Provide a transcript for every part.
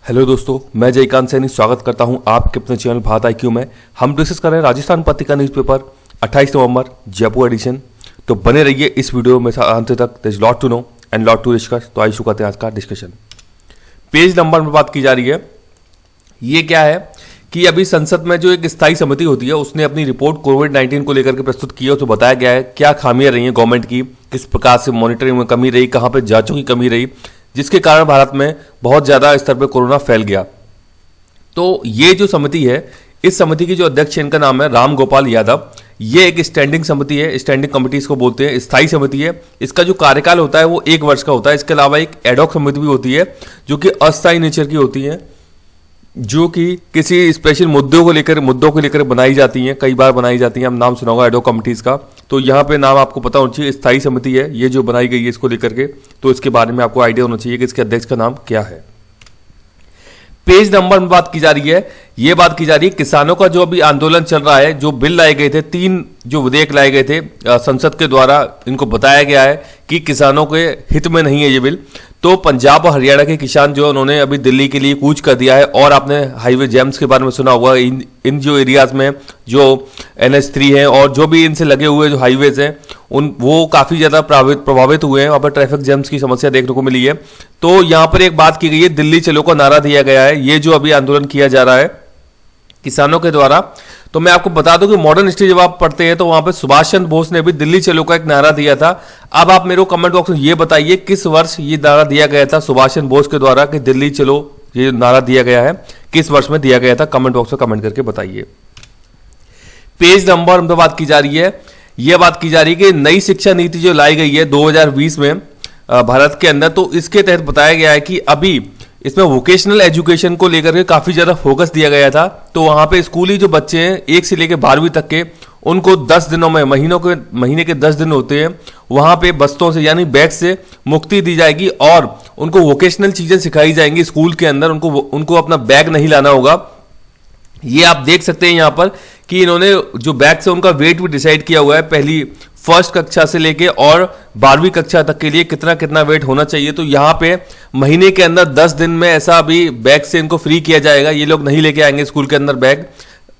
Hello दोस्तों, मैं जयकांत सैनी स्वागत करता हूं आपके अपने चैनल भारत IQ में। हम डिस्कस कर रहे हैं राजस्थान पत्रिका न्यूज़पेपर 28 नवंबर जयपुर एडिशन। तो बने रहिए इस वीडियो में अंत तक। There is lot to know and lot to discuss. तो आइए शुरू करते हैं आज का डिस्कशन। पेज नंबर में बात की जा रही है। ये क्या है कि अभी संसद में जो एक स्थायी समिति होती है उसने अपनी रिपोर्ट कोविड-19 को लेकर के प्रस्तुत की है। तो बताया गया है क्या खामियां रही हैं गवर्नमेंट की, किस प्रकार से मॉनिटरिंग में कमी रही, कहां पे जांचों की कमी रही, जिसके कारण भारत में बहुत ज्यादा स्तर पर कोरोना फैल गया। तो ये जो समिति है, इस समिति की जो अध्यक्ष इनका नाम है राम गोपाल यादव। ये एक स्टैंडिंग समिति है, स्टैंडिंग कमिटी इसको बोलते हैं, स्थायी समिति है। इसका जो कार्यकाल होता है वो 1 वर्ष का होता है। इसके अलावा एक एडॉक समिति भी होती है जो कि अस्थायी नेचर की होती है, जो कि किसी स्पेशल मुद्दों को लेकर बनाई जाती हैं, कई बार बनाई जाती हैं। हम नाम सुना होगा एडॉक कमिटीज का। तो यहाँ पे नाम आपको पता होना चाहिए। स्थायी समिति है ये जो बनाई गई है इसको लेकर के, तो इसके बारे में आपको आइडिया होना चाहिए कि इसके अध्यक्ष का नाम क्या है। पेज नंबर में बात की जा रही है। ये बात की जा रही है किसानों का जो अभी आंदोलन चल रहा है, जो बिल लाए गए थे, 3 जो विधेयक लाए गए थे संसद के द्वारा, इनको बताया गया है कि किसानों के हित में नहीं है ये बिल। तो पंजाब और हरियाणा के किसान जो उन्होंने अभी दिल्ली के लिए कूच कर दिया है। और आपने हाईवे जैम्स के बारे में सुना हुआ, इन जो एरियाज में जो NH3 है और जो भी इनसे लगे हुए जो हाईवेज हैं वो काफी ज्यादा प्रभावित हुए हैं। वहां पर ट्रैफिक जैम्स की समस्या देखने को मिली है। तो यहां पर एक बात की गई है, दिल्ली चलो का नारा दिया गया है। ये जो अभी आंदोलन किया जा रहा है किसानों के द्वारा, तो मैं आपको बता दूं कि मॉडर्न हिस्ट्री जब आप पढ़ते हैं तो वहां पे सुभाष चंद्र बोस ने भी दिल्ली चलो का एक नारा दिया था। अब आप मेरे को कमेंट बॉक्स में ये बताइए किस वर्ष ये नारा दिया गया था सुभाष चंद्र बोस के द्वारा कि दिल्ली चलो ये नारा दिया गया है, किस वर्ष में दिया गया था? कमेंट बॉक्स में कमेंट करके बताइए। पेज नंबर में बात की जा रही है। यह बात की जा रही है कि नई शिक्षा नीति जो लाई गई है 2020 में भारत के अंदर, तो इसके तहत बताया गया है कि अभी इसमें वोकेशनल एजुकेशन को लेकर के काफी ज्यादा फोकस दिया गया था। तो वहां पे स्कूली जो बच्चे हैं 1 से लेकर 12वीं तक के, उनको 10 दिनों में, महीने के 10 दिन होते हैं, वहां पे बस्तों से यानी बैग से मुक्ति दी जाएगी और उनको वोकेशनल चीजें सिखाई जाएंगी स्कूल के अंदर। उनको अपना बैग नहीं लाना होगा। ये आप देख सकते हैं यहाँ पर कि इन्होंने जो बैग से उनका वेट भी डिसाइड किया हुआ है, पहली फर्स्ट कक्षा से लेके और 12वीं कक्षा तक के लिए कितना कितना वेट होना चाहिए। तो यहाँ पे महीने के अंदर 10 दिन में ऐसा अभी बैग से इनको फ्री किया जाएगा। ये लोग नहीं लेके आएंगे स्कूल के अंदर बैग,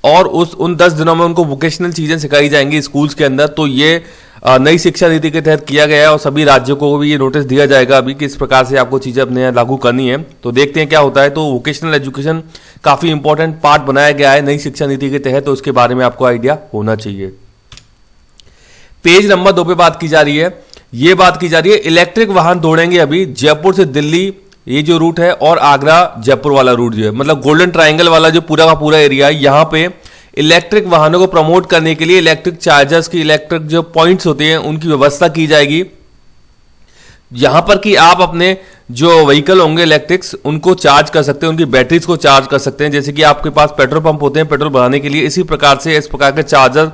और उन 10 दिनों में उनको वोकेशनल चीजें सिखाई जाएंगी स्कूल्स के अंदर। तो ये नई शिक्षा नीति के तहत किया गया है और सभी राज्यों को भी ये नोटिस दिया जाएगा अभी कि इस प्रकार से आपको चीजें अपने यहाँ लागू करनी है। तो देखते हैं क्या होता है। तो वोकेशनल एजुकेशन काफी इंपॉर्टेंट पार्ट बनाया गया है नई शिक्षा नीति के तहत, तो उसके बारे में आपको आइडिया होना चाहिए। पेज नंबर 2 पे बात की जा रही है। ये बात की जा रही है इलेक्ट्रिक वाहन दौड़ेंगे अभी जयपुर से दिल्ली, ये जो रूट है, और आगरा जयपुर वाला रूट जो है, मतलब गोल्डन ट्रायंगल वाला जो पूरा का पूरा एरिया है, यहाँ पे इलेक्ट्रिक वाहनों को प्रमोट करने के लिए इलेक्ट्रिक चार्जर्स की, इलेक्ट्रिक जो पॉइंट्स होते हैं उनकी व्यवस्था की जाएगी। यहां पर कि आप अपने जो व्हीकल होंगे इलेक्ट्रिक्स, उनको चार्ज कर सकते हैं, उनकी बैटरीज को चार्ज कर सकते हैं। जैसे कि आपके पास पेट्रोल पंप होते हैं पेट्रोल भराने के लिए, इसी प्रकार से इस प्रकार के चार्जर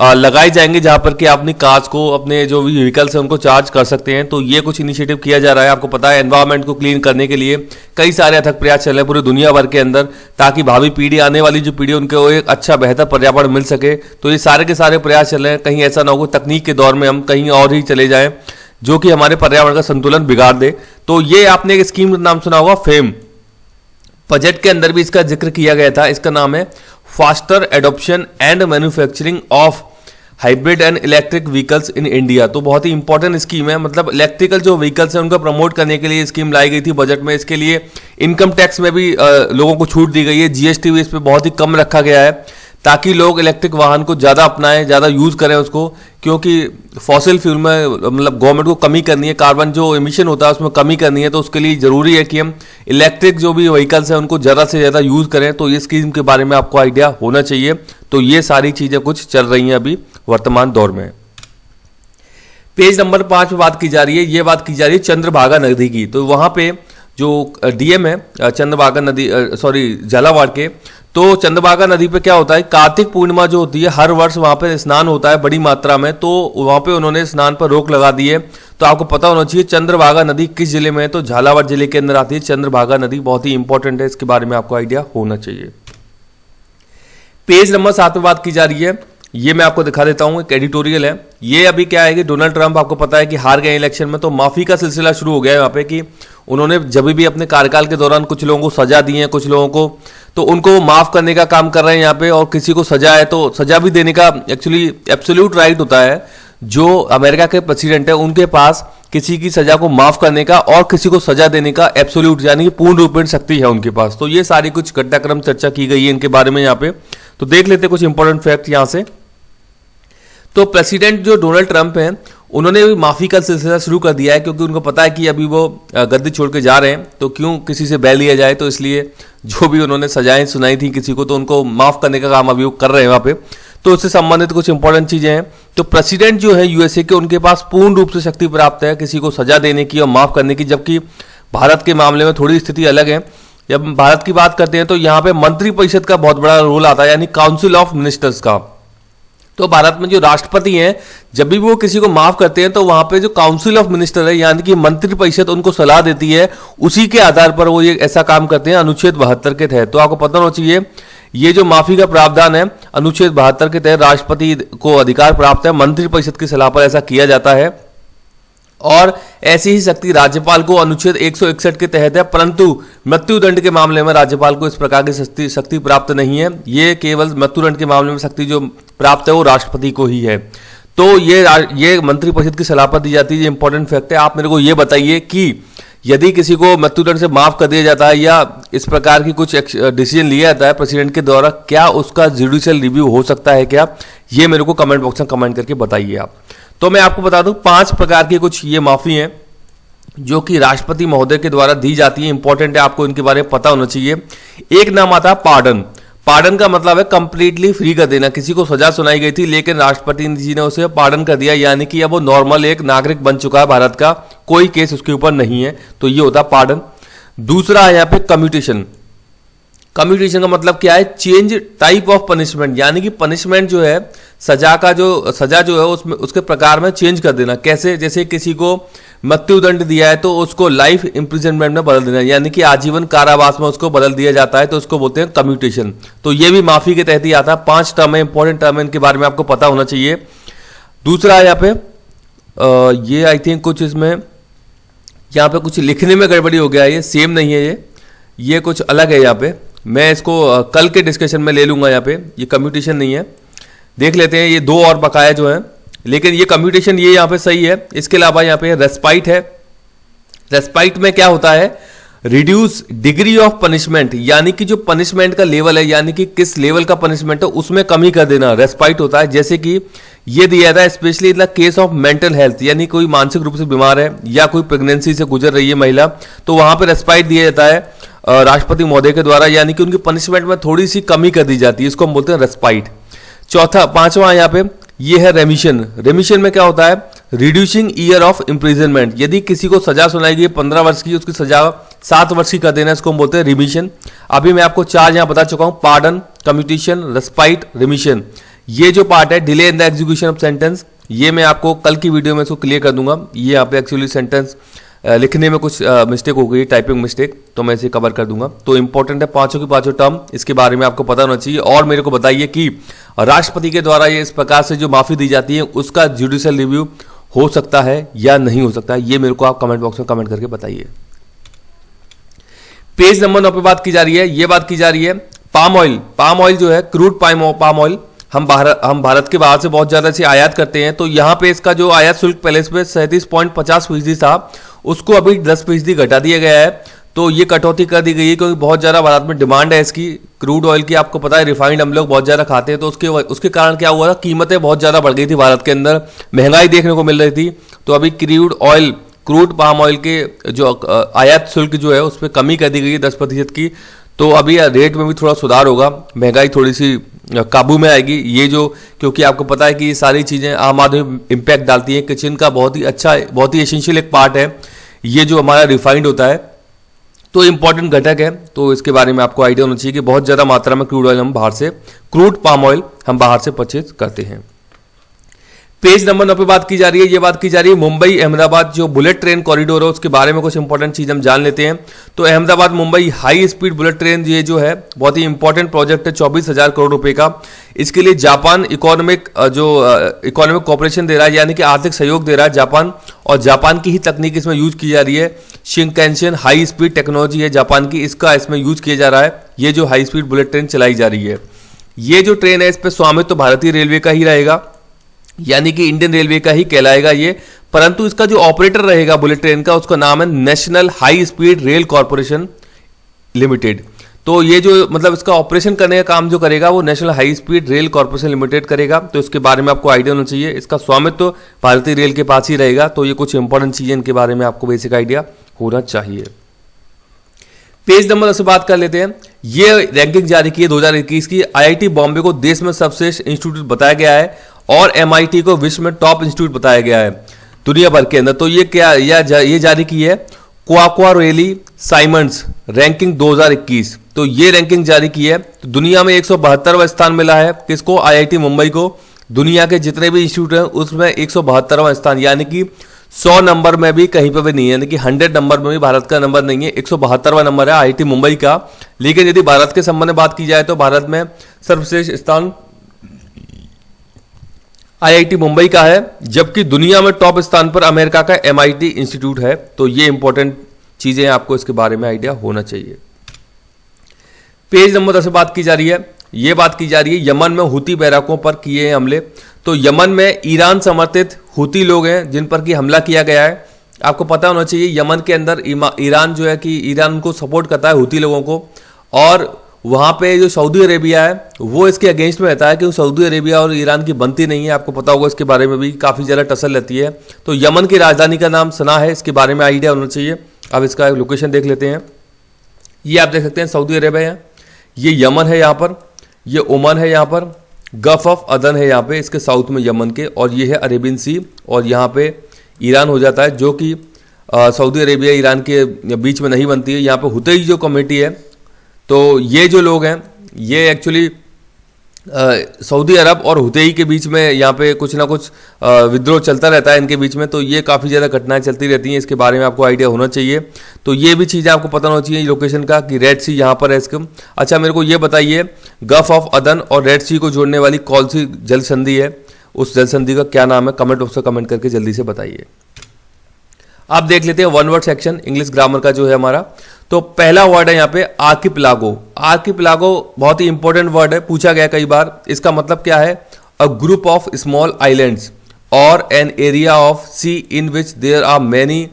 लगाए जाएंगे जहां पर कि आप अपनी कार्स को, अपने जो भी व्हीकल्स हैं उनको चार्ज कर सकते हैं। तो ये कुछ इनिशिएटिव किया जा रहा है। आपको पता है एनवायरनमेंट को क्लीन करने के लिए कई सारे अथक प्रयास चल रहे हैं पूरी दुनिया भर के अंदर, ताकि भावी पीढ़ी, आने वाली जो पीढ़ी, उनको एक अच्छा बेहतर पर्यावरण मिल सके। तो ये सारे के सारे प्रयास चल रहे हैं। कहीं ऐसा ना हो तकनीक के दौर में हम कहीं और ही चले जाएं जो कि हमारे पर्यावरण का संतुलन बिगाड़ दे। तो ये आपने एक स्कीम का नाम सुना होगा, फेम। बजट के अंदर भी इसका जिक्र किया गया था। इसका नाम है faster adoption and manufacturing of hybrid and electric vehicles in India. तो बहुत ही इंपॉर्टेंट स्कीम है। मतलब इलेक्ट्रिकल जो व्हीकल्स हैं उनको प्रमोट करने के लिए स्कीम लाई गई थी बजट में। इसके लिए इनकम टैक्स में भी लोगों को छूट दी गई है। GST भी इस पर बहुत ही कम रखा गया है ताकि लोग इलेक्ट्रिक वाहन को ज़्यादा अपनाएं, ज़्यादा यूज़ करें उसको, क्योंकि फॉसिल फ्यूल में मतलब गवर्नमेंट को कमी करनी है, कार्बन जो एमिशन होता है उसमें कमी करनी है। तो उसके लिए ज़रूरी है कि हम इलेक्ट्रिक जो भी व्हीकल्स हैं उनको ज़्यादा से ज़्यादा यूज़ करें। तो ये स्कीम के बारे में आपको आइडिया होना चाहिए। तो ये सारी चीज़ें कुछ चल रही हैं अभी वर्तमान दौर में। पेज नंबर 5 पे बात की जा रही है। ये बात की जा रही है चंद्रभागा नदी की। तो वहाँ पे जो DM है चंद्रभागा नदी, झालावाड़ के, तो चंद्रभागा नदी पे क्या होता है, कार्तिक पूर्णिमा जो होती है हर वर्ष वहां पे स्नान होता है बड़ी मात्रा में। तो वहां पे उन्होंने स्नान पर रोक लगा दी है। तो आपको पता होना चाहिए चंद्रभागा नदी किस जिले में है, तो झालावाड़ जिले के अंदर आती है चंद्रभागा नदी। बहुत ही इंपॉर्टेंट है, इसके बारे में आपको आइडिया होना चाहिए। पेज नंबर 7 पे बात की जा रही है। ये मैं आपको दिखा देता हूँ, एक एडिटोरियल है। ये अभी क्या है कि डोनाल्ड ट्रंप आपको पता है कि हार गए इलेक्शन में, तो माफी का सिलसिला शुरू हो गया है यहाँ पे कि उन्होंने जब भी अपने कार्यकाल के दौरान कुछ लोगों को सजा दी है, कुछ लोगों को तो उनको माफ करने का काम कर रहे हैं यहाँ पे, और किसी को सजा है तो सजा भी देने का एक्चुअली एब्सोल्यूट राइट होता है। जो अमेरिका के प्रेसिडेंट है उनके पास किसी की सजा को माफ करने का और किसी को सजा देने का एब्सोल्यूट यानी कि पूर्ण रूपेण शक्ति है उनके पास। तो ये सारी कुछ घटनाक्रम चर्चा की गई है इनके बारे में यहाँ पे, तो देख लेते कुछ इंपॉर्टेंट फैक्ट यहाँ से। तो प्रेसिडेंट जो डोनाल्ड ट्रंप हैं उन्होंने भी माफी का सिलसिला शुरू कर दिया है, क्योंकि उनको पता है कि अभी वो गद्दी छोड़ के जा रहे हैं, तो क्यों किसी से बैल लिया जाए, तो इसलिए जो भी उन्होंने सजाएं सुनाई थी किसी को, तो उनको माफ करने का काम अभी वो कर रहे हैं वहां पे। तो उससे संबंधित कुछ इंपॉर्टेंट चीजें हैं। तो प्रेसिडेंट जो है यूएसए के, उनके पास पूर्ण रूप से शक्ति प्राप्त है किसी को सजा देने की और माफ करने की, जबकि भारत के मामले में थोड़ी स्थिति अलग है। जब भारत की बात करते हैं तो यहाँ पे मंत्रिपरिषद का बहुत बड़ा रोल आता है, यानी काउंसिल ऑफ मिनिस्टर्स का। तो भारत में जो राष्ट्रपति हैं जब भी वो किसी को माफ करते हैं तो वहां पे जो काउंसिल ऑफ मिनिस्टर है यानी कि मंत्रिपरिषद उनको सलाह देती है, उसी के आधार पर वो ये ऐसा काम करते हैं अनुच्छेद 72 के तहत। तो आपको पता होना चाहिए ये जो माफी का प्रावधान है अनुच्छेद 72 के तहत राष्ट्रपति को अधिकार प्राप्त है, मंत्रिपरिषद की सलाह पर ऐसा किया जाता है। और ऐसी ही शक्ति राज्यपाल को अनुच्छेद 161 के तहत है, परंतु मृत्युदंड के मामले में राज्यपाल को इस प्रकार की शक्ति प्राप्त नहीं है। ये केवल मृत्युदंड के मामले में शक्ति जो प्राप्त है वो राष्ट्रपति को ही है। तो ये मंत्रिपरिषद की सलाह पर दी जाती है। ये इंपॉर्टेंट फैक्ट है। आप मेरे को ये बताइए कि यदि किसी को मृत्युदंड से माफ कर दिया जाता है या इस प्रकार की कुछ डिसीजन लिया जाता है प्रेसिडेंट के द्वारा, क्या उसका जुडिशियल रिव्यू हो सकता है क्या? ये मेरे को कमेंट बॉक्स में कमेंट करके बताइए आप। तो मैं आपको बता दूं 5 प्रकार की कुछ ये माफी हैं जो कि राष्ट्रपति महोदय के द्वारा दी जाती है। इंपॉर्टेंट है, आपको इनके बारे में पता होना चाहिए। एक नाम आता है पार्डन। पार्डन का मतलब है कंप्लीटली फ्री कर देना। किसी को सजा सुनाई गई थी लेकिन राष्ट्रपति जी ने उसे पार्डन कर दिया, यानी कि अब वो नॉर्मल एक नागरिक बन चुका है भारत का, कोई केस उसके ऊपर नहीं है। तो ये होता है पार्डन। दूसरा है यहाँ पे कम्यूटेशन। कम्यूटेशन का मतलब क्या है? चेंज टाइप ऑफ पनिशमेंट, यानी कि पनिशमेंट जो है सजा जो है उसमें उसके प्रकार में चेंज कर देना। कैसे? जैसे किसी को मृत्युदंड दिया है तो उसको लाइफ इंप्रिजनमेंट में बदल देना, यानी कि आजीवन कारावास में उसको बदल दिया जाता है, तो उसको बोलते हैं कम्यूटेशन। तो ये भी माफी के तहत ही आता है। 5 टर्म है, इंपॉर्टेंट टर्म है, इनके बारे में आपको पता होना चाहिए। दूसरा है यहाँ पे ये आई थिंक कुछ इसमें यहाँ पे कुछ लिखने में गड़बड़ी हो गया है, ये सेम नहीं है, ये कुछ अलग है। यहाँ पे मैं इसको कल के डिस्कशन में ले लूंगा। यहाँ पे ये कम्यूटेशन नहीं है, देख लेते हैं। ये 2 और बकाया जो है, लेकिन ये कम्यूटेशन ये यहाँ पे सही है। इसके अलावा यहाँ पे रेस्पाइट है। रेस्पाइट में क्या होता है? रिड्यूस डिग्री ऑफ पनिशमेंट, यानी कि जो पनिशमेंट का लेवल है, यानी कि किस लेवल का पनिशमेंट है उसमें कमी कर देना, रेस्पाइट होता है। जैसे कि ये दिया था specially in the case of mental health, यानी कोई मानसिक रूप से बीमार है या कोई प्रेगनेंसी से गुजर रही है महिला, तो वहां पे रेस्पाइट दिया जाता है राष्ट्रपति महोदय के द्वारा, यानी कि उनकी पनिशमेंट में थोड़ी सी कमी कर दी जाती है। इसको हम बोलते हैं रेस्पाइट। पांचवा यहाँ पे ये है रेमिशन। रेमिशन में क्या होता है? रिड्यूसिंग ईयर ऑफ इम्प्रिजनमेंट, यदि किसी को सजा सुनाई गई 15 वर्ष की, उसकी सजा 7 वर्ष की कर देना, इसको हम बोलते हैं रिमिशन। अभी मैं आपको 4 यहाँ बता चुका हूं, पार्डन, कम्यूटेशन, रेस्पाइट, रिमिशन। ये जो पार्ट है delay in the execution of sentence, ये मैं आपको कल की वीडियो में इसको क्लियर कर दूंगा। ये यहाँ पे एक्चुअली सेंटेंस लिखने में कुछ मिस्टेक हो गई, टाइपिंग मिस्टेक, तो मैं इसे कवर कर दूंगा। तो इंपॉर्टेंट है 5 की 5 टर्म, इसके बारे में आपको पता होना चाहिए। और मेरे को बताइए कि राष्ट्रपति के द्वारा ये इस प्रकार से जो माफी दी जाती है उसका जुडिशियल रिव्यू हो सकता है या नहीं हो सकता है, ये मेरे को आप कमेंट बॉक्स में कमेंट करके बताइए। पेज नंबर 9 पे बात की जा रही है। ये बात की जा रही है पाम ऑयल। पाम ऑयल जो है क्रूड पाम ऑयल, हम भारत के बाहर से बहुत ज्यादा से आयात करते हैं। तो यहाँ पे इसका जो आयात शुल्क पहले इस पे 37.50% था, उसको अभी 10% घटा दिया गया है। तो ये कटौती कर दी गई है क्योंकि बहुत ज्यादा भारत में डिमांड है इसकी, क्रूड ऑयल की। आपको पता है रिफाइंड हम लोग बहुत ज्यादा खाते हैं, तो उसके कारण क्या हुआ था, कीमतें बहुत ज्यादा बढ़ गई थी भारत के अंदर, महंगाई देखने को मिल रही थी। तो अभी क्रूड पाम ऑयल के जो आयात शुल्क जो है उस पर कमी कर दी गई है 10% की। तो अभी रेट में भी थोड़ा सुधार होगा, महंगाई थोड़ी सी काबू में आएगी। ये जो, क्योंकि आपको पता है कि ये सारी चीजें आम आदमी इंपैक्ट डालती हैं, किचन का बहुत ही अच्छा, बहुत ही एसेंशियल एक पार्ट है ये जो हमारा रिफाइंड होता है, तो इंपॉर्टेंट घटक है। तो इसके बारे में आपको आइडिया होना चाहिए कि बहुत ज्यादा मात्रा में क्रूड पाम ऑयल हम बाहर से परचेज करते हैं। पेज नंबर 9 पे बात की जा रही है, ये बात की जा रही है मुंबई अहमदाबाद जो बुलेट ट्रेन कॉरिडोर है उसके बारे में कुछ इंपॉर्टेंट चीज हम जान लेते हैं। तो Ahmedabad Mumbai high speed bullet train ये जो है बहुत ही इंपॉर्टेंट प्रोजेक्ट है, 24,000 करोड़ रुपए का। इसके लिए जापान इकोनॉमिक कॉर्पोरेशन दे रहा है, यानी कि आर्थिक सहयोग दे रहा है जापान, और जापान की ही तकनीक इसमें यूज की जा रही है। शिंकानसेन हाई स्पीड टेक्नोलॉजी है जापान की, इसका इसमें यूज किया जा रहा है। ये जो हाई स्पीड बुलेट ट्रेन चलाई जा रही है, ये जो ट्रेन है इस पर स्वामित्व तो भारतीय रेलवे का ही रहेगा, यानी कि इंडियन रेलवे का ही कहलाएगा ये। परंतु इसका जो ऑपरेटर रहेगा बुलेट ट्रेन का, उसका नाम है national high speed rail corporation limited. तो ये जो मतलब इसका ऑपरेशन करने का काम जो करेगा वो national high speed rail corporation limited करेगा। तो इसके बारे में आपको आइडिया होना चाहिए। इसका स्वामित्व तो भारतीय रेल के पास ही रहेगा। तो ये कुछ इंपॉर्टेंट चीजें इनके बारे में आपको बेसिक आइडिया होना चाहिए। पेज नंबर 10 से बात कर लेते हैं। ये रैंकिंग जारी की है 2021 की। आईआईटी बॉम्बे को देश में सबसे इंस्टीट्यूट बताया गया है और एमआईटी को विश्व में टॉप इंस्टीट्यूट बताया गया है दुनिया भर के अंदर। तो ये क्या ये जारी की है क्वाक्वारेली साइमंड्स रैंकिंग 2021। तो ये रैंकिंग जारी की है। तो दुनिया में 172वां स्थान मिला है किसको? आईआईटी मुंबई को। दुनिया के जितने भी इंस्टीट्यूट हैं उसमें 172वां स्थान, यानी कि 100 नंबर में भी कहीं पर भी नहीं है, यानी कि 100 नंबर में भी भारत का नंबर नहीं है। 172वां नंबर है आईआईटी मुंबई का। लेकिन यदि भारत के संबंध में बात की जाए तो भारत में सर्वश्रेष्ठ स्थान आईआईटी मुंबई का है, जबकि दुनिया में टॉप स्थान पर अमेरिका का एमआईटी इंस्टीट्यूट है। तो ये इंपॉर्टेंट चीजें आपको इसके बारे में आइडिया होना चाहिए। पेज नंबर 10 से बात की जा रही है। ये बात की जा रही है यमन में हुती बैरकों पर किए हमले। तो यमन में ईरान समर्थित हुती लोग हैं जिन पर कि हमला किया गया है। आपको पता होना चाहिए यमन के अंदर ईरान जो है कि ईरान को सपोर्ट करता है हुती लोगों को, और वहां पे जो सऊदी अरेबिया है वो इसके अगेंस्ट में रहता है, क्योंकि सऊदी अरेबिया और ईरान की बनती नहीं है। आपको पता होगा इसके बारे में भी काफी ज्यादा टसल रहती है। तो यमन की राजधानी का नाम सना है, इसके बारे में आइडिया होना चाहिए। अब इसका लोकेशन देख लेते हैं। ये आप देख सकते हैं सऊदी अरेबिया है, ये यमन है यहाँ पर, ये ओमान है यहाँ पर, गल्फ ऑफ अदन है यहाँ पे इसके साउथ में यमन के, और ये है अरेबियन सी, और यहाँ पे ईरान हो जाता है जो कि सऊदी अरेबिया ईरान के बीच में नहीं बनती है। यहाँ पे हुतई जो कम्युनिटी है, तो ये जो लोग हैं ये एक्चुअली सऊदी अरब और हुतई के बीच में यहाँ पे कुछ ना कुछ विद्रोह चलता रहता है इनके बीच में। तो ये काफ़ी ज़्यादा घटनाएं चलती रहती हैं, इसके बारे में आपको आइडिया होना चाहिए। तो ये भी चीज़ें आपको पता होना चाहिए लोकेशन का कि रेड सी यहाँ पर है इसका। अच्छा, मेरे को ये बताइए गल्फ ऑफ अदन और रेड सी को जोड़ने वाली कौन सी जल संधि है? उस जल संधि का क्या नाम है? कमेंट बॉक्स में कमेंट करके जल्दी से बताइए। आप देख लेते हैं one word section English grammar का जो है हमारा। तो पहला वर्ड है यहाँ पे आर्किपेलागो। आर्किपेलागो बहुत ही इंपॉर्टेंट वर्ड है, पूछा गया कई बार। इसका मतलब क्या है? A group of small islands और an area of sea in which there are many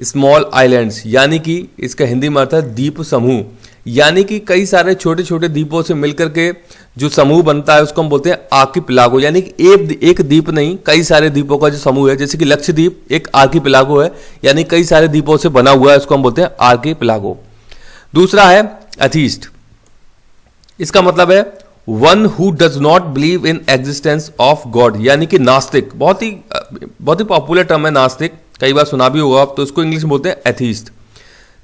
small islands, यानी कि इसका हिंदी में अर्थ है द्वीप समूह, यानी कि कई सारे छोटे छोटे द्वीपों से मिलकर के जो समूह बनता है उसको हम बोलते हैं आर्किपेलागो। यानी कि एक द्वीप नहीं, कई सारे द्वीपों का जो समूह है, जैसे कि लक्षद्वीप एक आर्किपेलागो है, यानी कई सारे द्वीपों से बना हुआ है, उसको हम बोलते हैं आर्किपेलागो। दूसरा है एथीस्ट। इसका मतलब है one who does not believe in existence of God, यानी कि नास्तिक। बहुत ही पॉपुलर टर्म है नास्तिक, कई बार सुना भी होगा आप, तो इसको इंग्लिश में बोलते हैं एथीस्ट।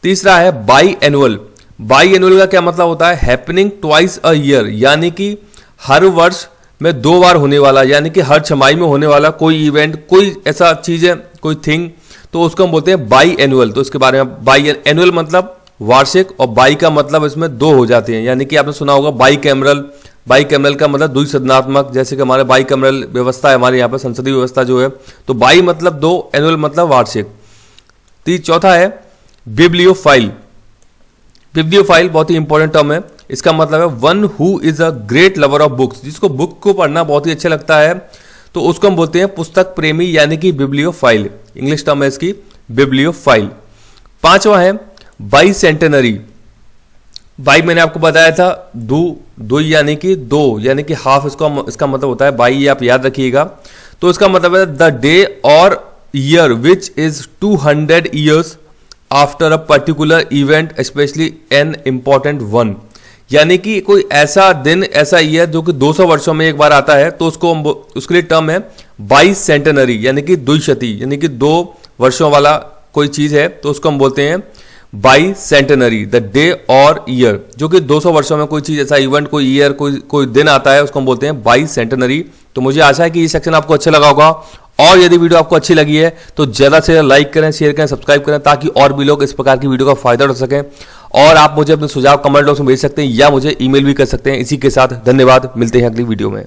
तीसरा है बाई एनुअल। बाई एनुअल का क्या मतलब होता है? हैपनिंग ट्वाइस अ ईयर, यानी कि हर वर्ष में 2 बार होने वाला, यानी कि हर छमाही में होने वाला कोई इवेंट, कोई ऐसा चीज है, कोई थिंग, तो उसको हम बोलते हैं बाई एनुअल। तो इसके बारे में बाई एनुअल मतलब वार्षिक, और बाई का मतलब इसमें 2 हो जाते हैं, यानी कि आपने सुना होगा बाई कैमरल। बाई कैमरल का मतलब द्विसदनात्मक, जैसे कि हमारे बाई कैमरल व्यवस्था है हमारे यहाँ पर संसदीय व्यवस्था जो है, तो बाई मतलब 2, एनुअल मतलब वार्षिक। चौथा है बिब्लियोफाइल। बिब्लियोफाइल बहुत ही इंपॉर्टेंट टर्म है। इसका मतलब है one who is a great lover of books, जिसको बुक को पढ़ना बहुत ही अच्छा लगता है, तो उसको हम बोलते हैं पुस्तक प्रेमी, यानी कि बिब्लियोफाइल। इंग्लिश टर्म है इसकी बिब्लियोफाइल। पांचवा है बाई सेंटेनरी। बाई मैंने आपको बताया था दो यानी कि 2, यानी कि हाफ, इसका मतलब होता है बाई, आप याद रखिएगा। तो इसका मतलब है द डे और year which is 200 years after a particular event specially an important one, यानी कि कोई ऐसा दिन, ऐसा ईयर जो कि 200 वर्षों में एक बार आता है, तो उसके लिए टर्म है बाई सेंटेनरी, यानी कि द्विशती, यानी कि 2 वर्षों वाला कोई चीज है, तो उसको हम बोलते हैं बाई सेंटेनरी। द डे और ईयर, जो कि 200 वर्षों में कोई चीज, ऐसा इवेंट, कोई ईयर, कोई दिन आता है, उसको हम बोलते हैं बाई सेंटेनरी। तो मुझे आशा है कि ये सेक्शन आपको अच्छा लगा होगा, और यदि वीडियो आपको अच्छी लगी है तो ज़्यादा से ज़्यादा लाइक करें, शेयर करें, सब्सक्राइब करें, ताकि और भी लोग इस प्रकार की वीडियो का फायदा उठा सकें। और आप मुझे अपने सुझाव कमेंट बॉक्स में भेज सकते हैं या मुझे ईमेल भी कर सकते हैं। इसी के साथ धन्यवाद, मिलते हैं अगली वीडियो में।